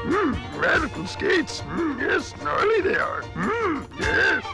Radical skates. Yes, gnarly they are. Yes.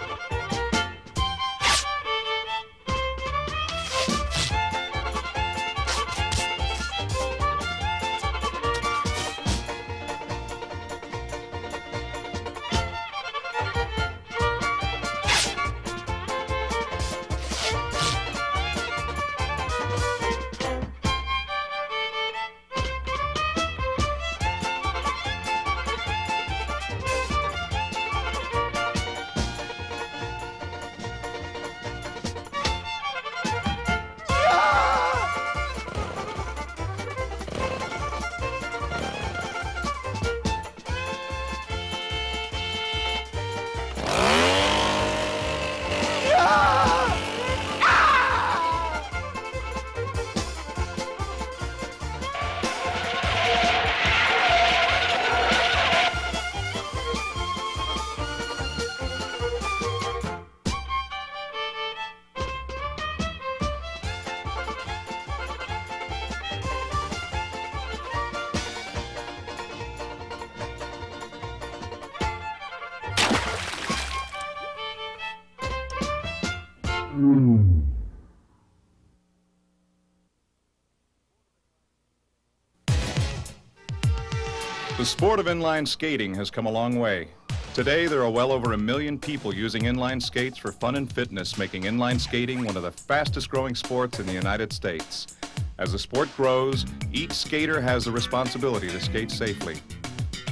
The sport of inline skating has come a long way. Today, there are well over 1 million people using inline skates for fun and fitness, making inline skating one of the fastest growing sports in the United States. As the sport grows, each skater has the responsibility to skate safely.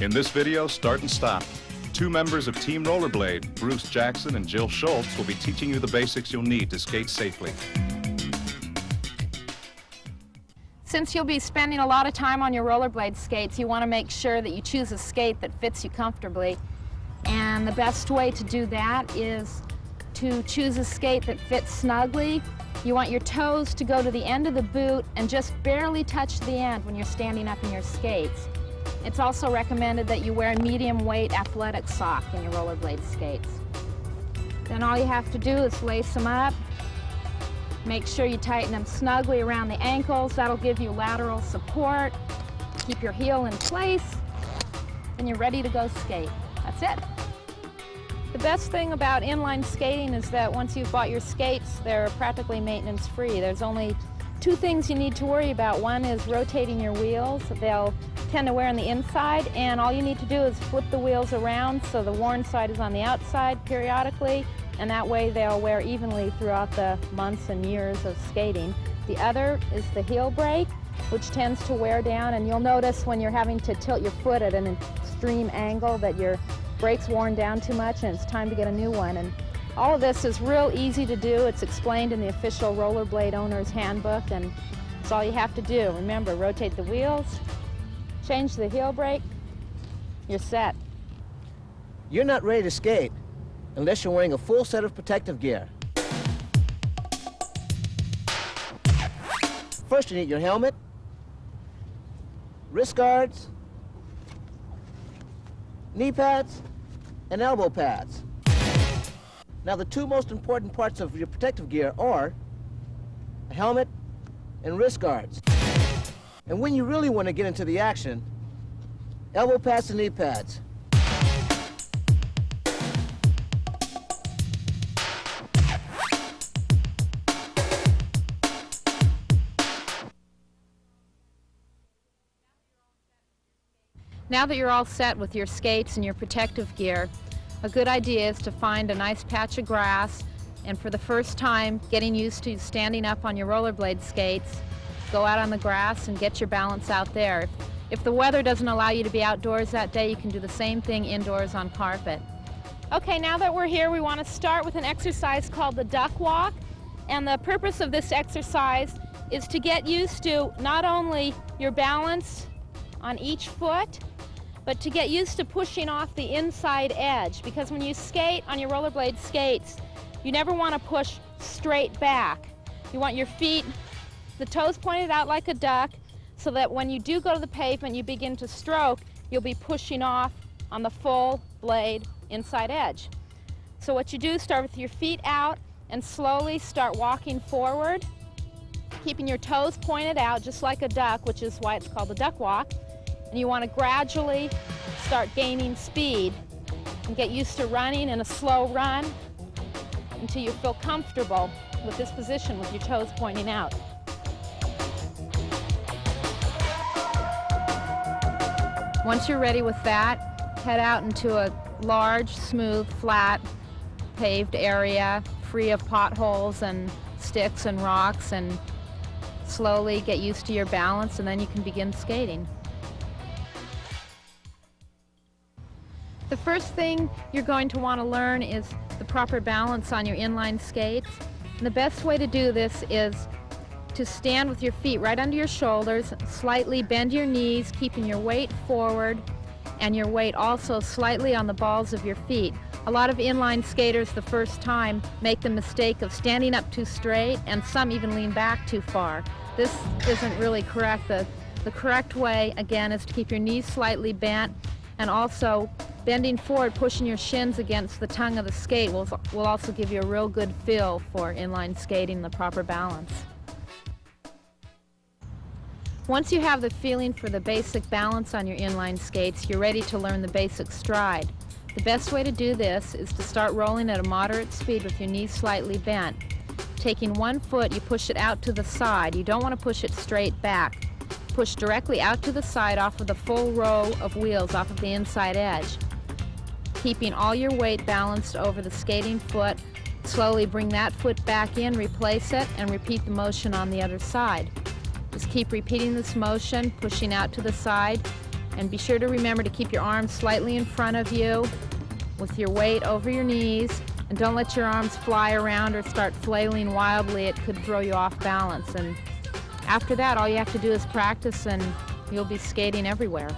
In this video, Start and Stop, 2 members of Team Rollerblade, Bruce Jackson and Jill Schulz, will be teaching you the basics you'll need to skate safely. Since you'll be spending a lot of time on your rollerblade skates, you want to make sure that you choose a skate that fits you comfortably. And the best way to do that is to choose a skate that fits snugly. You want your toes to go to the end of the boot and just barely touch the end when you're standing up in your skates. It's also recommended that you wear a medium weight athletic sock in your rollerblade skates. Then all you have to do is lace them up. Make sure you tighten them snugly around the ankles. That'll give you lateral support. Keep your heel in place, and you're ready to go skate. That's it. The best thing about inline skating is that once you've bought your skates, they're practically maintenance-free. There's only 2 things you need to worry about. One is rotating your wheels. They'll tend to wear on the inside, and all you need to do is flip the wheels around so the worn side is on the outside periodically, and that way they'll wear evenly throughout the months and years of skating. The other is the heel brake, which tends to wear down, and you'll notice when you're having to tilt your foot at an extreme angle that your brake's worn down too much and it's time to get a new one. And all of this is real easy to do. It's explained in the official Rollerblade Owner's Handbook, and it's all you have to do. Remember, rotate the wheels, change the heel brake, you're set. You're not ready to skate unless you're wearing a full set of protective gear. First, you need your helmet, wrist guards, knee pads, and elbow pads. Now, the 2 most important parts of your protective gear are a helmet and wrist guards. And when you really want to get into the action, elbow pads and knee pads. Now that you're all set with your skates and your protective gear, a good idea is to find a nice patch of grass, and for the first time, getting used to standing up on your rollerblade skates, go out on the grass and get your balance out there. If the weather doesn't allow you to be outdoors that day, you can do the same thing indoors on carpet. Okay, now that we're here, we want to start with an exercise called the duck walk. And the purpose of this exercise is to get used to not only your balance on each foot, but to get used to pushing off the inside edge. Because when you skate on your rollerblade skates, you never want to push straight back. You want your feet, the toes pointed out like a duck, so that when you do go to the pavement, you begin to stroke, you'll be pushing off on the full blade inside edge. So what you do, start with your feet out and slowly start walking forward, keeping your toes pointed out just like a duck, which is why it's called the duck walk. And you want to gradually start gaining speed and get used to running in a slow run until you feel comfortable with this position with your toes pointing out. Once you're ready with that, head out into a large, smooth, flat, paved area, free of potholes and sticks and rocks, and slowly get used to your balance, and then you can begin skating. The first thing you're going to want to learn is the proper balance on your inline skates. And the best way to do this is to stand with your feet right under your shoulders, slightly bend your knees, keeping your weight forward and your weight also slightly on the balls of your feet. A lot of inline skaters the first time make the mistake of standing up too straight, and some even lean back too far. This isn't really correct. The correct way, again, is to keep your knees slightly bent, and also bending forward, pushing your shins against the tongue of the skate will also give you a real good feel for inline skating, the proper balance. Once you have the feeling for the basic balance on your inline skates, you're ready to learn the basic stride. The best way to do this is to start rolling at a moderate speed with your knees slightly bent. Taking one foot, you push it out to the side. You don't want to push it straight back. Push directly out to the side off of the full row of wheels, off of the inside edge. Keeping all your weight balanced over the skating foot, slowly bring that foot back in, replace it, and repeat the motion on the other side. Just keep repeating this motion, pushing out to the side, and be sure to remember to keep your arms slightly in front of you with your weight over your knees, and don't let your arms fly around or start flailing wildly. It could throw you off balance. And after that, all you have to do is practice, and you'll be skating everywhere.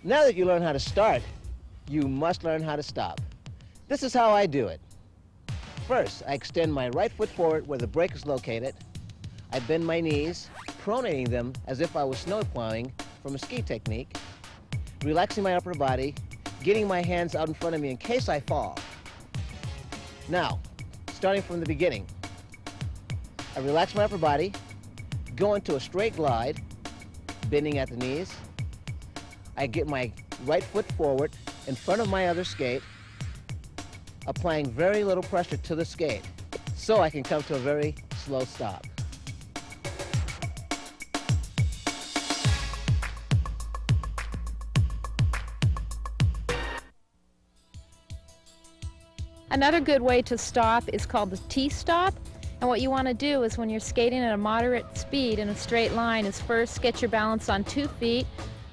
Now that you learn how to start, you must learn how to stop. This is how I do it. First, I extend my right foot forward where the brake is located. I bend my knees, pronating them as if I was snow plowing from a ski technique, relaxing my upper body, getting my hands out in front of me in case I fall. Now, starting from the beginning, I relax my upper body, go into a straight glide, bending at the knees. I get my right foot forward in front of my other skate, applying very little pressure to the skate, so I can come to a very slow stop. Another good way to stop is called the T-stop. And what you want to do is when you're skating at a moderate speed in a straight line is first get your balance on 2 feet,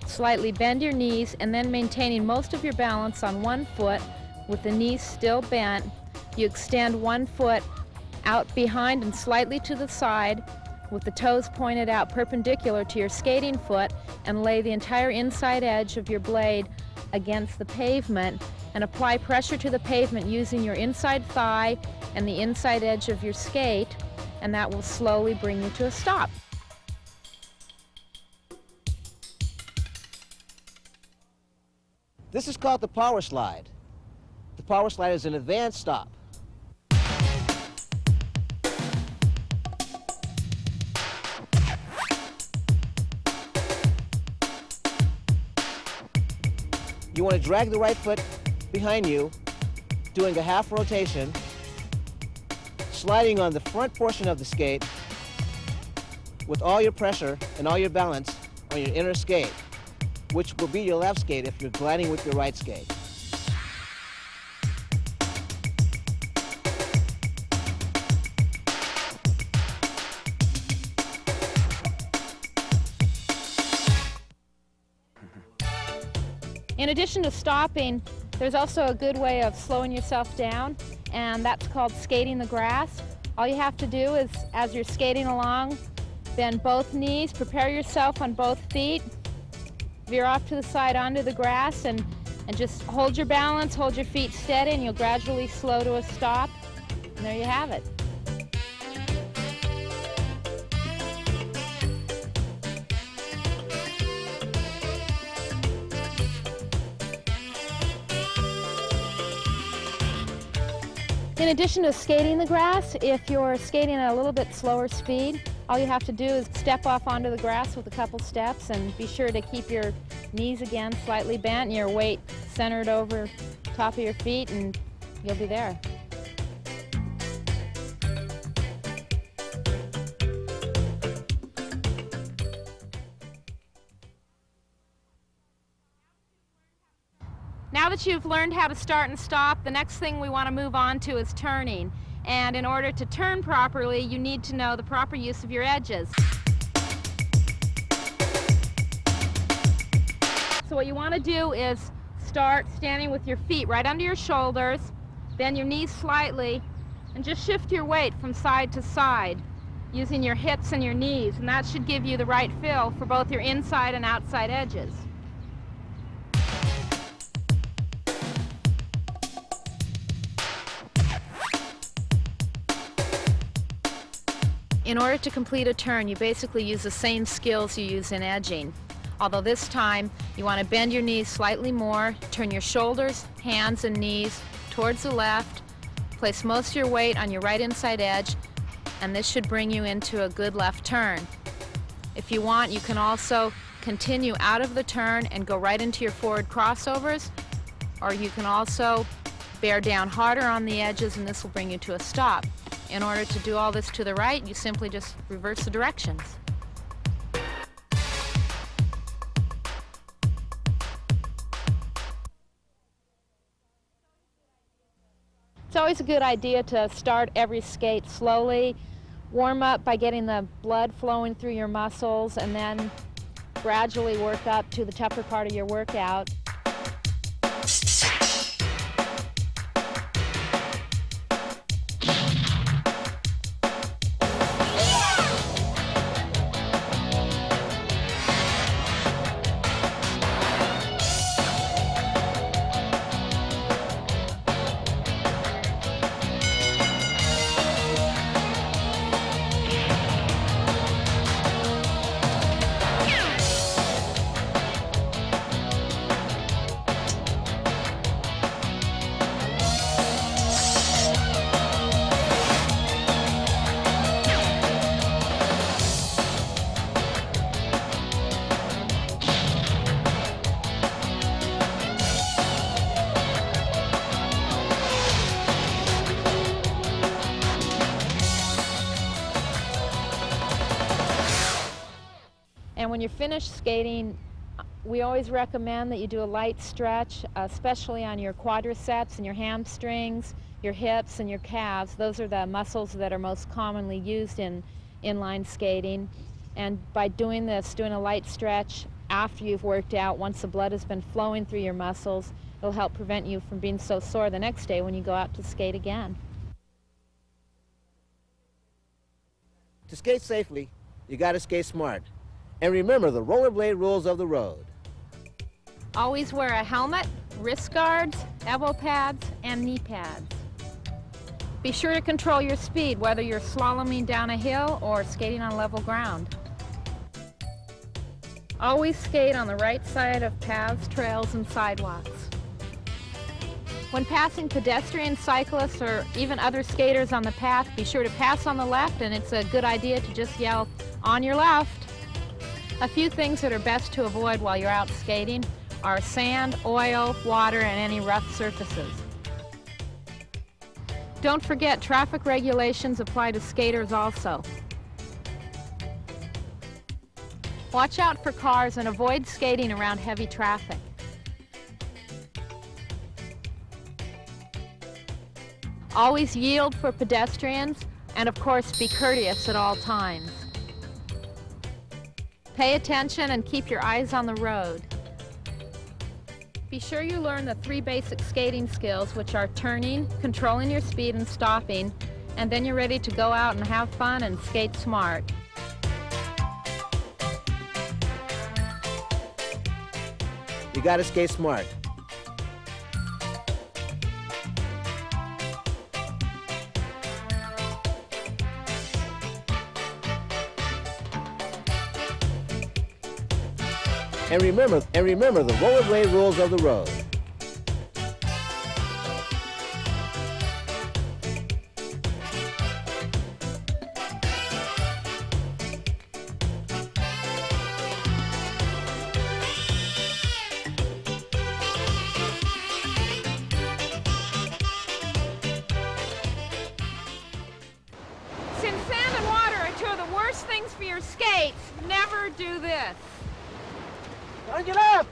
slightly bend your knees, and then maintaining most of your balance on 1 foot with the knees still bent, you extend 1 foot out behind and slightly to the side with the toes pointed out perpendicular to your skating foot, and lay the entire inside edge of your blade against the pavement and apply pressure to the pavement using your inside thigh and the inside edge of your skate, and that will slowly bring you to a stop. This is called the power slide. The power slide is an advanced stop. You want to drag the right foot behind you, doing a half rotation, sliding on the front portion of the skate with all your pressure and all your balance on your inner skate, which will be your left skate if you're gliding with your right skate. In addition to stopping, there's also a good way of slowing yourself down, and that's called skating the grass. All you have to do is, as you're skating along, bend both knees, prepare yourself on both feet, veer off to the side onto the grass, and just hold your balance, hold your feet steady, and you'll gradually slow to a stop. And there you have it. In addition to skating the grass, if you're skating at a little bit slower speed, all you have to do is step off onto the grass with a couple steps and be sure to keep your knees again slightly bent and your weight centered over top of your feet, and you'll be there. Now that you've learned how to start and stop, the next thing we want to move on to is turning. And in order to turn properly, you need to know the proper use of your edges. So what you want to do is start standing with your feet right under your shoulders, bend your knees slightly, and just shift your weight from side to side using your hips and your knees, and that should give you the right feel for both your inside and outside edges. In order to complete a turn, you basically use the same skills you use in edging. Although this time, you want to bend your knees slightly more, turn your shoulders, hands, and knees towards the left, place most of your weight on your right inside edge, and this should bring you into a good left turn. If you want, you can also continue out of the turn and go right into your forward crossovers, or you can also bear down harder on the edges, and this will bring you to a stop. In order to do all this to the right, you simply just reverse the directions. It's always a good idea to start every skate slowly, warm up by getting the blood flowing through your muscles, and then gradually work up to the tougher part of your workout. And when you're finished skating, we always recommend that you do a light stretch, especially on your quadriceps and your hamstrings, your hips and your calves. Those are the muscles that are most commonly used in inline skating. And by doing this, doing a light stretch after you've worked out, once the blood has been flowing through your muscles, it'll help prevent you from being so sore the next day when you go out to skate again. To skate safely, you got to skate smart. And remember the rollerblade rules of the road. Always wear a helmet, wrist guards, elbow pads, and knee pads. Be sure to control your speed, whether you're slaloming down a hill or skating on level ground. Always skate on the right side of paths, trails, and sidewalks. When passing pedestrians, cyclists, or even other skaters on the path, be sure to pass on the left, and it's a good idea to just yell, "On your left." A few things that are best to avoid while you're out skating are sand, oil, water, and any rough surfaces. Don't forget, traffic regulations apply to skaters also. Watch out for cars and avoid skating around heavy traffic. Always yield for pedestrians, and of course, be courteous at all times. Pay attention and keep your eyes on the road. Be sure you learn the 3 basic skating skills, which are turning, controlling your speed, and stopping, and then you're ready to go out and have fun and skate smart. You got to skate smart. And remember the rollerblade rules of the road. for your skates. Never do this. On your left.